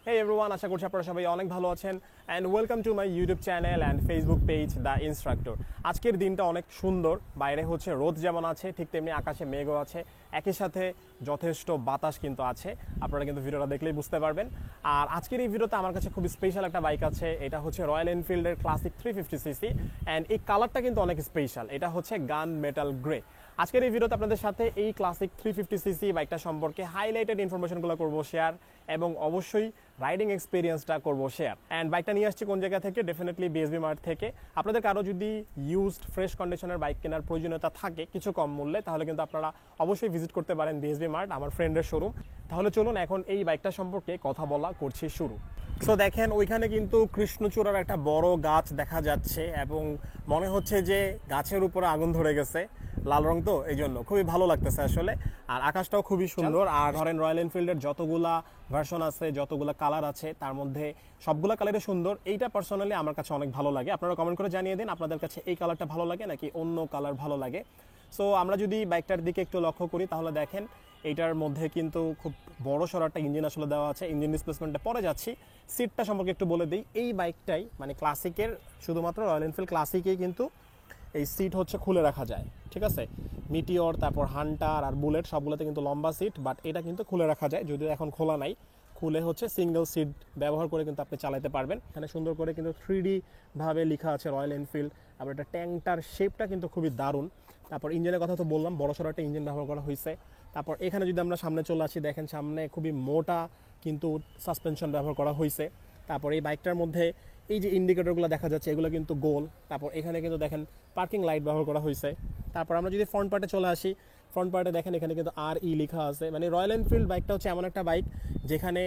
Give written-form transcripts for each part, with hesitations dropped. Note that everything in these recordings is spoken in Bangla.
Hey everyone, আশা করছি আপনারা সবাই অনেক ভালো আছেন and welcome to my YouTube channel and Facebook page The Instructor. আজকের দিনটা অনেক সুন্দর, বাইরে হচ্ছে রোদ যেমন আছে ঠিক তেমনি আকাশে মেঘও আছে, একই সাথে যথেষ্ট বাতাস কিন্তু আছে। আপনারা কিন্তু ভিডিওটা দেখলেই বুঝতে পারবেন। আর আজকের এই ভিডিওতে আমার কাছে খুব স্পেশাল একটা বাইক আছে, এটা হচ্ছে রয়্যাল এনফিল্ডের ক্লাসিক 350cc and এই কালারটা কিন্তু অনেক স্পেশাল, এটা হচ্ছে গান মেটাল গ্রে। আজকের এই ভিডিওতে আপনাদের সাথে এই ক্লাসিক 350cc বাইকটা সম্পর্কে হাইলাইটেড ইনফরমেশনগুলো করবো শেয়ার, এবং অবশ্যই রাইডিং এক্সপিরিয়েন্সটা করবো শেয়ার। অ্যান্ড বাইকটা নিয়ে আসছি কোন জায়গা থেকে? ডেফিনেটলি বিএসবি মার্ট থেকে। আপনাদের কারো যদি ইউজড ফ্রেশ কন্ডিশনের বাইক কেনার প্রয়োজনীয়তা থাকে কিছু কম মূল্যে, তাহলে কিন্তু আপনারা অবশ্যই ভিজিট করতে পারেন বিএসবি মার্ট, আমার ফ্রেন্ডের শোরুম। তাহলে চলুন এখন এই বাইকটা সম্পর্কে কথা বলা করছি শুরু। সো দেখেন ওইখানে কিন্তু কৃষ্ণচূড়ার একটা বড় গাছ দেখা যাচ্ছে এবং মনে হচ্ছে যে গাছের উপরে আগুন ধরে গেছে, লাল রং তো এই জন্য খুবই ভালো লাগতেছে আসলে। আর আকাশটাও খুবই সুন্দর। আর ধরেন রয়্যাল এনফিল্ডের যতগুলা ভার্সন আছে, যতগুলা কালার আছে, তার মধ্যে সবগুলা কালারই সুন্দর। এইটা পার্সোনালি আমার কাছে অনেক ভালো লাগে। আপনারা কমেন্ট করে জানিয়ে দিন আপনাদের কাছে এই কালারটা ভালো লাগে নাকি অন্য কালার ভালো লাগে। সো আমরা যদি বাইকটার দিকে একটু লক্ষ্য করি তাহলে দেখেন এইটার মধ্যে কিন্তু খুব বড় সড়ো একটা ইঞ্জিন আসলে দেওয়া আছে। ইঞ্জিন ডিসপ্লেসমেন্টে পরে যাচ্ছি। সিটটা সম্পর্কে একটু বলে দিই, এই বাইকটাই মানে ক্লাসিকের, শুধুমাত্র রয়্যাল এনফিল্ড ক্লাসিকেই কিন্তু এই সিট হচ্ছে খুলে রাখা যায়, ঠিক আছে। মিটিওর, তারপর হান্টার আর বুলেট সবগুলোতে কিন্তু লম্বা সিট, বাট এটা কিন্তু খুলে রাখা যায়, যদিও এখন খোলা নাই। খুলে হচ্ছে সিঙ্গেল সিট ব্যবহার করে কিন্তু আপনি চালাতে পারবেন। এখানে সুন্দর করে কিন্তু 3D ভাবে লেখা আছে রয়্যাল এনফিল্ড। আবার এটা ট্যাঙ্কটার শেপটা কিন্তু খুবই দারুণ। তারপর ইঞ্জিনের কথা তো বললাম, বড় সড়ো একটা ইঞ্জিন ব্যবহার করা হয়েছে। তারপর এখানে যদি আমরা সামনে চলে আসি, দেখেন সামনে খুবই মোটা কিন্তু সাসপেনশন ব্যবহার করা হয়েছে। তারপর এই বাইকটার মধ্যে এই যে ইন্ডিকেটরগুলো দেখা যাচ্ছে এগুলো কিন্তু গোল। তারপর এখানে কিন্তু দেখেন পার্কিং লাইট ব্যবহার করা হয়েছে। তারপর আমরা যদি ফ্রন্ট পার্টে চলে আসি, ফ্রন্ট পার্টে দেখেন এখানে কিন্তু RE লেখা আছে। মানে রয়্যাল এনফিল্ড বাইকটা হচ্ছে এমন একটা বাইক যেখানে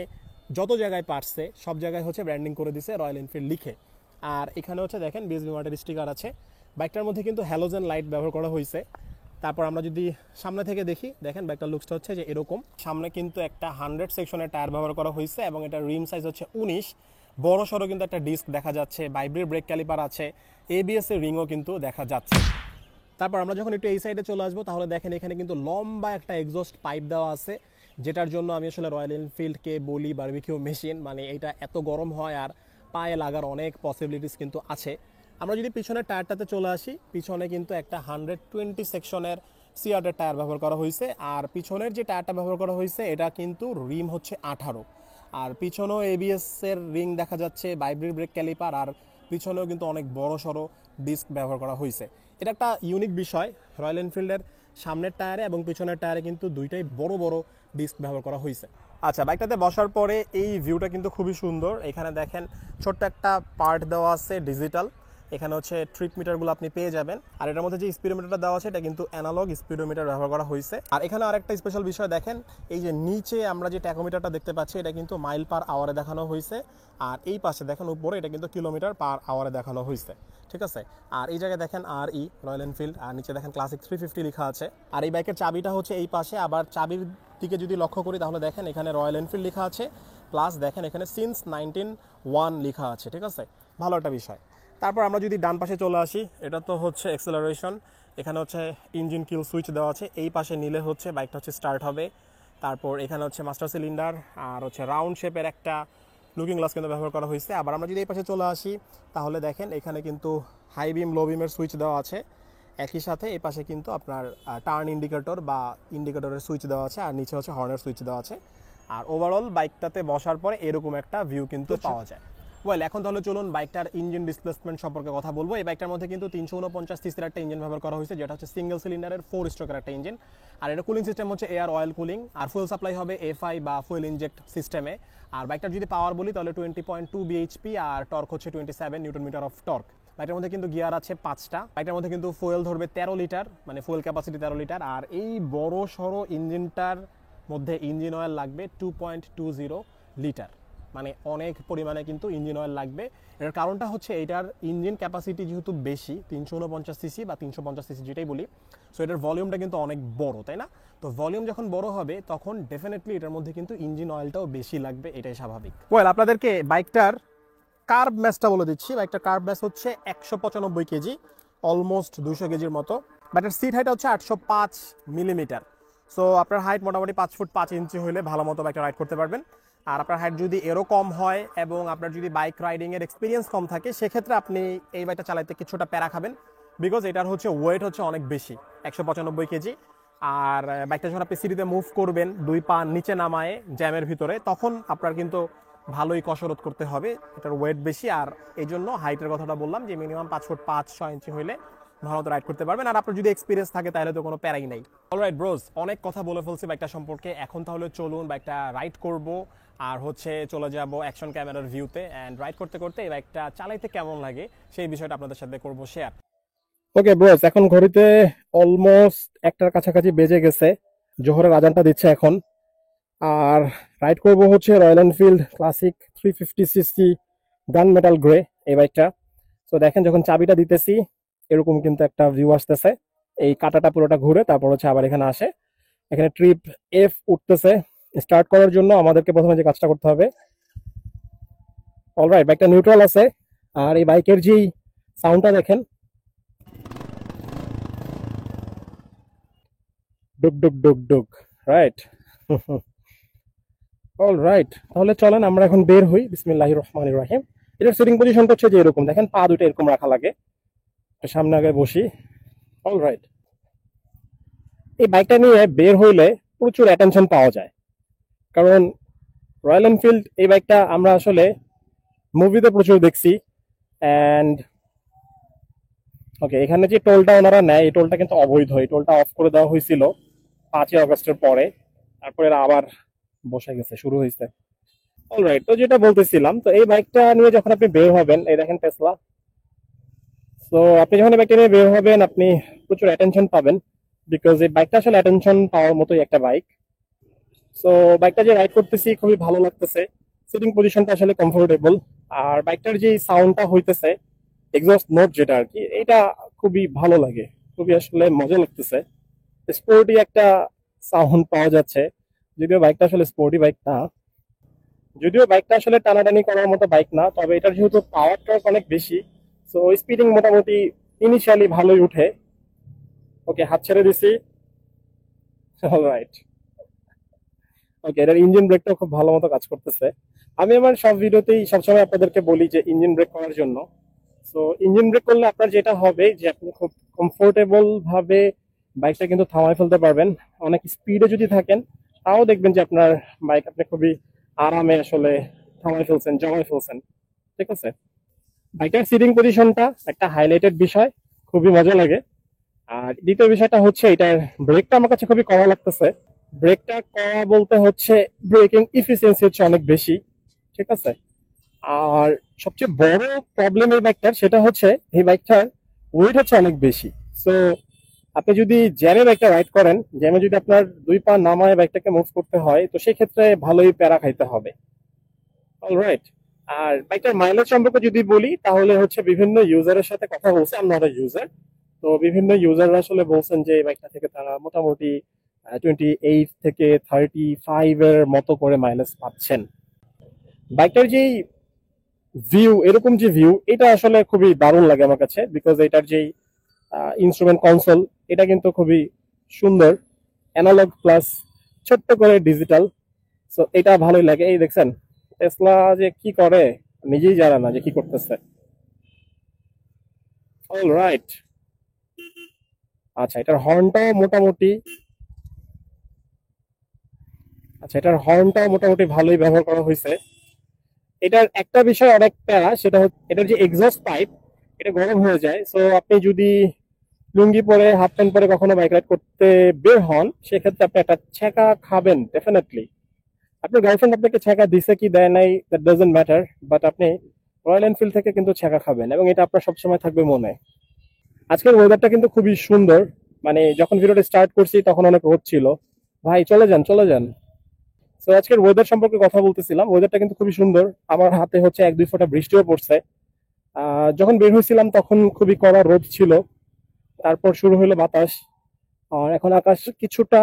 যত জায়গায় পারছে সব জায়গায় হচ্ছে ব্র্যান্ডিং করে দিছে রয়্যাল এনফিল্ড লিখে। আর এখানে হচ্ছে দেখেন বিএসবি মার্টের স্টিকার আছে। বাইকটার মধ্যে কিন্তু হ্যালোজেন লাইট ব্যবহার করা হয়েছে। তারপর আমরা যদি সামনে থেকে দেখি, দেখেন বাইকটার লুকসটা হচ্ছে যে এরকম। সামনে কিন্তু একটা 100 সেকশনের টায়ার ব্যবহার করা হয়েছে এবং এটা রিম সাইজ হচ্ছে 19। বড় সড়ো কিন্তু একটা ডিস্ক দেখা যাচ্ছে, ভাইব্রেট ব্রেক ক্যালিপার আছে, ABS এর রিংও কিন্তু দেখা যাচ্ছে। তারপর আমরা যখন একটু এই সাইডে চলে আসবো তাহলে দেখেন এখানে কিন্তু লম্বা একটা এক্সস্ট পাইপ দেওয়া আছে, যেটার জন্য আমি আসলে রয়্যাল এনফিল্ডকে বলি বারবিকিউ মেশিন। মানে এটা এত গরম হয় আর পায়ে লাগার অনেক পসিবিলিটিস কিন্তু আছে। আমরা যদি পিছনের টায়ারটাতে চলে আসি, পিছনে কিন্তু একটা 120 সেকশনের সিআরের টায়ার ব্যবহার করা হয়েছে। আর পিছনের যে টায়ারটা ব্যবহার করা হয়েছে এটা কিন্তু রিম হচ্ছে 18। আর পিছনেও ABS এর রিং দেখা যাচ্ছে, ভাইব্রেট ব্রেক ক্যালিপার, আর পিছনেও কিন্তু অনেক বড় সড়ো ডিস্ক ব্যবহার করা হয়েছে। এটা একটা ইউনিক বিষয়, রয়্যাল এনফিল্ডের সামনের টায়ারে এবং পিছনের টায়ারে কিন্তু দুইটাই বড় বড় ডিস্ক ব্যবহার করা হয়েছে। আচ্ছা, বাইকটাতে বসার পরে এই ভিউটা কিন্তু খুবই সুন্দর। এখানে দেখেন ছোট্ট একটা পার্ট দেওয়া আছে ডিজিটাল, এখানে হচ্ছে ট্রিপ মিটারগুলো আপনি পেয়ে যাবেন। আর এটার মধ্যে যে স্পিডোমিটারটা দেওয়া আছে এটা কিন্তু অ্যানালগ স্পিডোমিটার ব্যবহার করা হয়েছে। আর এখানে আরেকটা স্পেশাল বিষয় দেখেন, এই যে নিচে আমরা যে ট্যাকোমিটারটা দেখতে পাচ্ছি এটা কিন্তু মাইল পার আওয়ারে দেখানো হয়েছে। আর এই পাশে দেখেন উপরে এটা কিন্তু কিলোমিটার পার আওয়ারে দেখানো হয়েছে, ঠিক আছে। আর এই জায়গায় দেখেন RE রয়্যাল এনফিল্ড, আর নিচে দেখেন ক্লাসিক 350 লেখা আছে। আর এই বাইকের চাবিটা হচ্ছে এই পাশে। আবার চাবির দিকে যদি লক্ষ্য করি তাহলে দেখেন এখানে রয়্যাল এনফিল্ড লেখা আছে, প্লাস দেখেন এখানে সিন্স 1901 লেখা আছে, ঠিক আছে। ভালো একটা বিষয়। তারপর আমরা যদি ডান পাশে চলে আসি, এটা তো হচ্ছে অ্যাক্সেলারেশন। এখানে হচ্ছে ইঞ্জিন কিল সুইচ দেওয়া আছে, এই পাশে নিলে হচ্ছে বাইকটা হচ্ছে স্টার্ট হবে। তারপর এখানে হচ্ছে মাস্টার সিলিন্ডার, আর হচ্ছে রাউন্ড শেপের একটা লুকিং গ্লাস কিন্তু ব্যবহার করা হয়েছে। আবার আমরা যদি এই পাশে চলে আসি তাহলে দেখেন এখানে কিন্তু হাই বিম লো বিমের সুইচ দেওয়া আছে। একই সাথে এই পাশে কিন্তু আপনার টার্ন ইন্ডিকেটর বা ইন্ডিকেটরের সুইচ দেওয়া আছে, আর নিচে হচ্ছে হর্নের সুইচ দেওয়া আছে। আর ওভারঅল বাইকটাতে বসার পরে এরকম একটা ভিউ কিন্তু পাওয়া যায়। ওয়েল, এখন তাহলে চলুন বাইকটার ইঞ্জিন ডিসপ্লেসমেন্ট সম্পর্কে কথা বলবো। এই বাইকটার মধ্যে কিন্তু 349cc একটা ইঞ্জিন ব্যবহার করা হয়েছে, যেটা হচ্ছে সিঙ্গেল সিলিন্ডারের 4 স্ট্রোকের একটা ইঞ্জিন। আর এটা কুলিং সিস্টেম হচ্ছে এয়ার অয়েল কুলিং, আর ফুয়েল সাপ্লাই হবে FI বা ফুয়েল ইনজেক্ট সিস্টেমে। আর বাইকটার যদি পাওয়ার বলি তাহলে 20.2 bhp, আর টর্ক হচ্ছে 27 নিউটন মিটার অফ টর্ক। বাইকটার মধ্যে কিন্তু গিয়ার আছে 5টা। বাইকটার মধ্যে কিন্তু ফুয়েল ধরবে 13 লিটার, মানে ফুয়েল ক্যাপাসিটি 13 লিটার। আর এই বড় সড়ো ইঞ্জিনটার মধ্যে ইঞ্জিন অয়েল লাগবে 2.20 লিটার, মানে অনেক পরিমাণে কিন্তু ইঞ্জিন অয়েল লাগবে। এর কারণটা হচ্ছে এটার ইঞ্জিন ক্যাপাসিটি যেহেতু বেশি, 349cc বা 350cc যেটাই বলি, সো এটার ভলিউমটা কিন্তু অনেক বড়, তাই না? তো ভলিউম যখন বড় হবে তখন ডেফিনেটলি এটার মধ্যে কিন্তু ইঞ্জিন অয়েলটাও বেশি লাগবে, এটাই স্বাভাবিক। ওয়েল, আপনাদেরকে বাইকটার কার্ব ম্যাসটা বলে দিচ্ছি। বাইকটার কার্ব ম্যাস হচ্ছে 195 কেজি, অলমোস্ট 200 কেজির মতো। বাইকটার সিট হাইট হচ্ছে 805 মিলিমিটার। সো আপনার হাইট মোটামুটি 5 ফুট 5 ইঞ্চি হলে ভালো মতো বাইকটা রাইড করতে পারবেন। আর আপনার হাইট যদি এরও কম হয় এবং আপনার যদি বাইক রাইডিংয়ের এক্সপিরিয়েন্স কম থাকে, সেক্ষেত্রে আপনি এই বাইকটা চালাতে কিছুটা প্যারা খাবেন, বিকজ এটার হচ্ছে ওয়েট হচ্ছে অনেক বেশি, 195 কেজি। আর বাইকটা যখন আপনি সিটিতে মুভ করবেন 2 পা নিচে নামায় জ্যামের ভিতরে, তখন আপনার কিন্তু ভালোই কসরত করতে হবে, এটার ওয়েট বেশি। আর এই জন্য হাইটের কথাটা বললাম যে মিনিমাম 5 ফুট 5-6 ইঞ্চি হইলে ভালো রাইড করতে পারবেন। আর আপনার যদি এক্সপিরিয়েন্স থাকে তাহলে তো কোনো প্যারাই নাই। অলরাইট ব্রোস, অনেক কথা বলে ফেলছি বাইকটা সম্পর্কে, এখন তাহলে চলুন বাইকটা রাইড করব আর হচ্ছে চলে যাব অ্যাকশন ক্যামেরার ভিউতে। অ্যান্ড রাইড করতে করতে এই বাইকটা চালাইতে কেমন লাগে সেই বিষয়টা আপনাদের সাথে করব শেয়ার। ওকে ব্রোস, এখন ঘড়িতে অলমোস্ট 1টার কাছাকাছি বেজে গেছে, জোহরের আজানটা দিচ্ছে এখন। আর রাইড করব হচ্ছে রয়্যাল এনফিল্ড ক্লাসিক 350 সিসি গান মেটাল গ্রে এই বাইকটা। তো দেখেন যখন চাবিটা দিতেছি এরকম কিন্তু একটা ভিউ আসতেছে, এই কাটাটা পুরোটা ঘুরে তারপর হচ্ছে আবার এখানে আসে। এখানে ট্রিপ এফ উঠতেছে। স্টার্ট করার জন্য আমাদেরকে প্রথমে যে কাজটা করতে হবে, অলরাইট বাইকটা নিউট্রাল আছে। আর এই বাইকের যেই সাউন্ডটা দেখেন, ডুক ডুক ডুক ডুক, রাইট। অলরাইট, তাহলে চলেন আমরা এখন বের হই। বিসমিল্লাহির রহমানির রহিম। এটার সিটিং পজিশনটা হচ্ছে যে এরকম, দেখেন পা দুটো এরকম রাখা লাগে, সামনে আগে বসি। অলরাইট, এই বাইকটা নিয়ে বের হইলে প্রচুর অ্যাটেনশন পাওয়া যায়, কারণ রয়্যাল এনফিল্ড এই বাইকটা আমরা আসলে মুভিতে প্রচুর দেখছি। অ্যান্ড ওকে, এখানে যে টোলটা ওনারা নেয় এই টোলটা কিন্তু অবৈধ, এই টোলটা অফ করে দেওয়া হয়েছিল 5ই আগস্টের পরে, তারপরে এরা আবার বসে গেছে, শুরু হয়েছে। অলরাইট, তো যেটা বলতেছিলাম, তো এই বাইকটা নিয়ে যখন আপনি বের হবেন, এই দেখেন টেসলা, তো আপনি যখন এই বাইকটা নিয়ে বের হবেন আপনি প্রচুর অ্যাটেনশন পাবেন, বিকজ এই বাইকটা আসলে অ্যাটেনশন পাওয়ার মতোই একটা বাইক। সো বাইকটা যে রাইড করতেছি খুবই ভালো লাগতেছে, সিটিং পজিশনটা আসলে কমফোর্টেবল। আর বাইকটার যে সাউন্ডটা হইতেছে, এক্সস্ট নোট যেটা আর কি, এটা খুবই ভালো লাগে, খুবই আসলে মজা লাগতেছে। স্পোর্টি একটা সাউন্ড পাওয়া যাচ্ছে, যদিও বাইকটা আসলে স্পোর্টি বাইক না, যদিও বাইকটা আসলে টানাটানি করার মতো বাইক না, তবে এটার যেহেতু পাওয়ার টর্ক অনেক বেশি, সো স্পিডিং মোটামুটি ইনিশিয়ালি ভালোই উঠে। ওকে, হাত ছেড়ে দিছি। অলরাইট, ওকে, এটার ইঞ্জিন ব্রেকটা খুব ভালো মতো কাজ করতেছে। আমি আমার সব ভিডিওতেই সবসময় আপনাদেরকে বলি যে ইঞ্জিন ব্রেক করার জন্য। সো ইঞ্জিন ব্রেক করলে আপনার যেটা হবে যে আপনি খুব কমফোর্টেবল ভাবে বাইকটা কিন্তু থামায় ফেলতে পারবেন। অনেক স্পিডে যদি থাকেন তাও দেখবেন যে আপনার বাইক আপনি খুবই আরামে আসলে থামায় ফেলছেন, জমায় ফেলছেন। ঠিক আছে, বাইকের সিটিং পজিশনটা একটা হাইলাইটেড বিষয়, খুবই মজা লাগে। আর দ্বিতীয় বিষয়টা হচ্ছে এটার ব্রেকটা আমার কাছে খুবই কড়া লাগতেছে। ব্রেকটা কড়া বলতে হচ্ছে ব্রেকিং ইফিসিয়েন্সি হচ্ছে অনেক বেশি। ঠিক আছে, আর সবচেয়ে বড় প্রবলেম এই বাইকটার সেটা হচ্ছে এই বাইকটার ওয়েট হচ্ছে অনেক বেশি। সো আপনি যদি জ্যামে বাইকটা রাইড করেন, জ্যামে যদি আপনার 2 পা নামায় বাইকটাকে মুভ করতে হয়, তো সেই ক্ষেত্রে ভালোই প্যারা খাইতে হবে। অলরাইট, আর বাইকটার মাইলেজ সম্পর্কে যদি বলি তাহলে হচ্ছে বিভিন্ন ইউজারের সাথে কথা বলছে, আমি নট ইউজার, তো বিভিন্ন ইউজাররা আসলে বলছেন যে এই বাইকটা থেকে তারা মোটামুটি 28 থেকে 35 এর মতো করে মাইলেজ পাচ্ছেন। বাইকটার যেই ভিউ, এরকম যে ভিউ, এটা আসলে খুবই দারুণ লাগে আমার কাছে, বিকজ এটার যেই ইনস্ট্রুমেন্ট কনসোল, এটা কিন্তু খুবই সুন্দর, অ্যানালগ প্লাস ছোট্ট করে ডিজিটাল। সো এটা ভালোই লাগে। এই দেখছেন টেসলা যে কি করে নিজেই জানে না যে কি করতেছে। অলরাইট, আচ্ছা এটার হর্নটাও মোটামুটি, ভালোই ব্যবহার করা হয়েছে। এটার একটা বিষয় অনেক প্যারা, সেটা হচ্ছে এটার যে এক্সস্ট পাইপ, এটা গরম হয়ে যায়। সো আপনি যদি লুঙ্গি পরে হাফ প্যান্ট পরে কখনো বাইক রাইড করতে বের হন, সেক্ষেত্রে আপনি একটা ছ্যাঁকা খাবেন ডেফিনেটলি। আপনার গার্লফ্রেন্ড আপনাকে ছ্যাঁকা দিছে কি দেয় নাই দ্যাট ডাজন্ট ম্যাটার, বাট আপনি রয়্যাল এনফিল্ড থেকে কিন্তু ছ্যাঁকা খাবেন, এবং এটা আপনার সবসময় থাকবে মনে। আজকের ওয়েদারটা কিন্তু খুবই সুন্দর, মানে যখন ভিডিওটা স্টার্ট করছি তখন অনেক রোদ ছিল। ভাই চলে যান, চলে যান। তো আজকের ওয়েদার সম্পর্কে কথা বলতেছিলাম, ওয়েদারটা কিন্তু খুবই সুন্দর। আমার হাতে হচ্ছে 1-2 ফোঁটা বৃষ্টিও পড়ছে। যখন বের হয়েছিলাম তখন খুবই কড়া রোদ ছিল, তারপর শুরু হলো বাতাস। আর এখন আকাশ কিছুটা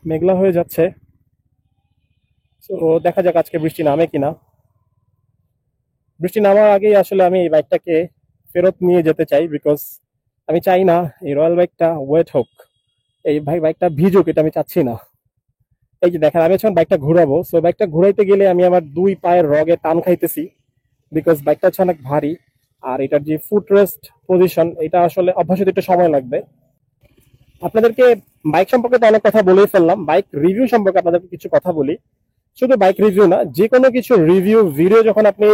মেঘলা হয়ে যাচ্ছে। তো দেখা যাক আজকে বৃষ্টি নামে কিনা। বৃষ্টি নামার আগেই আসলে আমি এই বাইকটাকে ফেরত নিয়ে যেতে চাই, বিকজ আমি চাই না এই রয়্যাল বাইকটা ওয়েট হোক, এই বাইকটা ভিজুক, এটা আমি চাচ্ছি না। এই যে দেখেন আমি যখন বাইকটা ঘুরাবো, সো বাইকটা ঘুরাইতে গেলে আমি আমার দুই পায়ের রগে টান খাইতেছি, বিকজ বাইকটা হচ্ছে অনেক ভারী। আর এটার যে ফুট রেস্ট পজিশন, এটা আসলে অভ্যাস হতে একটু সময় লাগবে। আপনাদেরকে বাইক সম্পর্কে তো অনেক কথা বলেই ফেললাম, বাইক রিভিউ সম্পর্কে আপনাদেরকে কিছু কথা বলি। শুধু বাইক রিভিউ না, যে কোনো কিছু রিভিউ ভিডিও যখন আপনি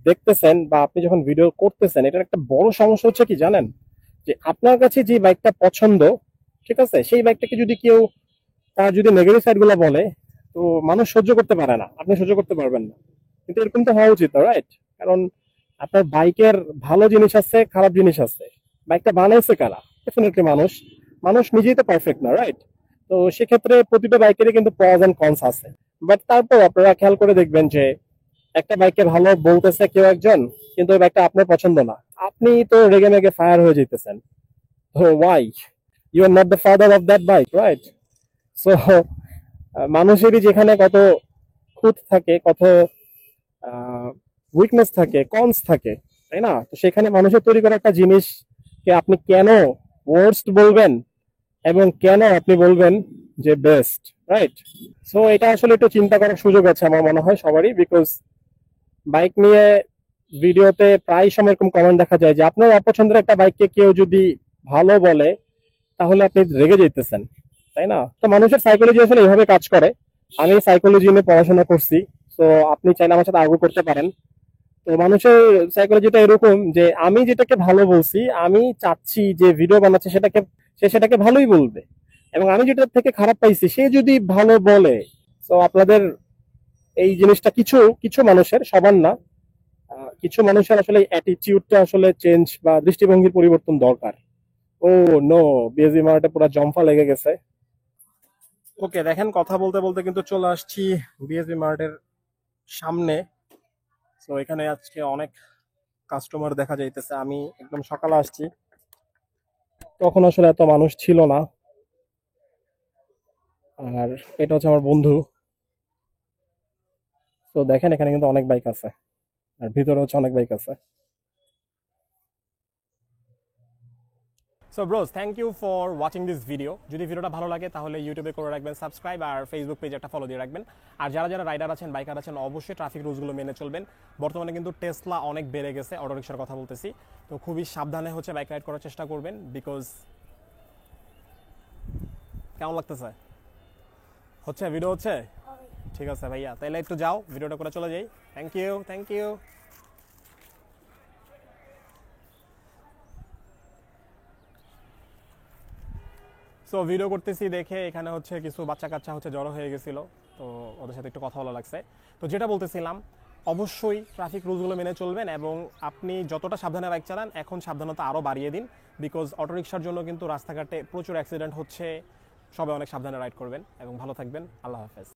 দেখতেছেন বা আপনি যখন ভিডিও করতেছেন, এটার একটা বড় সমস্যা হচ্ছে কি জানেন, যে আপনার কাছে যে বাইকটা পছন্দ, ঠিক আছে, সেই বাইকটাকে যদি কেউ তার যদি নেগেটিভ সাইড গুলো বলে, তো মানুষ সহ্য করতে পারে না, আপনি সহ্য করতে পারবেন না। কিন্তু এরকম তো হওয়া উচিত, রাইট? কারণ আপনার বাইকের ভালো জিনিস আছে, খারাপ জিনিস আছে। বাইকটা বানাইছে কারা? ডেফিনেটলি মানুষ। মানুষ নিজেই তো পারফেক্ট না, রাইট? তো সেক্ষেত্রে প্রতিটা বাইকেরই কিন্তু প্রস এন্ড কনস আছে। বাট তারপর আপনারা খেয়াল করে দেখবেন যে একটা বাইককে ভালো বলতেছে কেউ একজন, কিন্তু ওই বাইকটা আপনার পছন্দ না, আপনি তো রেগে মেগে ফায়ার হয়ে যেতেছেন। তো why? You are not the father of that bike, right? So মানুষেরই যেখানে কত খুঁত থাকে, কত উইকনেস থাকে, কনস থাকে, তাই না? তো সেখানে মানুষের তৈরি করা একটা জিনিসকে আপনি কেন ওয়ার্স্ট বলবেন এবং কেন আপনি বলবেন যে বেস্ট, রাইট? সো এটা আসলে একটু চিন্তা করার সুযোগ আছে আমার মনে হয় সবারই, বিকজ বাইক নিয়ে ভিডিওতে প্রায় সময় এরকম কমেন্ট দেখা যায় যে আপনার অপছন্দের একটা বাইককে কেউ যদি ভালো বলে, তাহলে আপনি রেগে যেতেছেন, তাই না? তো মানুষের সাইকোলজি আসলে এইভাবে কাজ করে। আমি সাইকোলজি নিয়ে পড়াশোনা করছি, তো আপনি চাইলে আমার সাথে আর্গু করতে পারেন। তো মানুষের সাইকোলজিটা এরকম যে আমি যেটাকে ভালো বলছি, আমি চাচ্ছি যে ভিডিও বানাচ্ছে সেটাকে, সে সেটাকে ভালোই বলবে, এবং আমি যেটা থেকে খারাপ পাইছি সে যদি ভালো বলে। তো আপনাদের এই জিনিসটা কিছু কিছু মানুষের, সবার না, কিছু মানুষের আসলে অ্যাটিটিউডটা আসলে চেঞ্জ বা দৃষ্টিভঙ্গির পরিবর্তন দরকার। ও নো, বিএসবি মার্টে পুরো জম্পা লেগে গেছে। ওকে, দেখেন কথা বলতে বলতে কিন্তু চলে আসছি বিএসবি মার্টের সামনে। তো এখানে আজকে অনেক কাস্টমার দেখা যাইতেছে। আমি একদম সকালে আসছি, তখন আসলে এত মানুষ ছিল না। আর এটা হচ্ছে আমার বন্ধু। তো দেখেন এখানে কিন্তু অনেক বাইক আছে, আর ভিতরে হচ্ছে অনেক বাইক আছে। So bros, thank you for watching this video. যদি ভিডিওটা ভালো লাগে তাহলে ইউটিউবে করে রাখবেন সাবস্ক্রাইব, আর ফেসবুক পেজে একটা ফলো দিয়ে রাখবেন। আর যারা যারা রাইডার আছেন, বাইকার আছেন, অবশ্যই ট্রাফিক রুলসগুলো মেনে চলবেন। বর্তমানে কিন্তু টেসলা অনেক বেড়ে গেছে, অটো রিক্সার কথা বলতেছি। তো খুবই সাবধানে হচ্ছে বাইক রাইড করার চেষ্টা করবেন, বিকজ কেমন লাগতেছে? হচ্ছে ভিডিও হচ্ছে? ঠিক আছে ভাইয়া, তাহলে একটু যাও, ভিডিওটা করে চলে যাই। Thank you, thank you. So video করতেছি দেখে এখানে হচ্ছে কিছু বাচ্চা কাচ্চা হচ্ছে জড়ো হয়ে গেছিল, তো ওদের সাথে একটু কথা বলা লাগছে। তো যেটা বলতেছিলাম, অবশ্যই ট্রাফিক রুলসগুলো মেনে চলবেন, এবং আপনি যতটা সাবধানে বাইক চালান এখন সাবধানতা আরও বাড়িয়ে দিন, বিকজ অটোরিকশার জন্য কিন্তু রাস্তাঘাটে প্রচুর অ্যাক্সিডেন্ট হচ্ছে। সবাই অনেক সাবধানে রাইড করবেন এবং ভালো থাকবেন। আল্লাহ হাফেজ।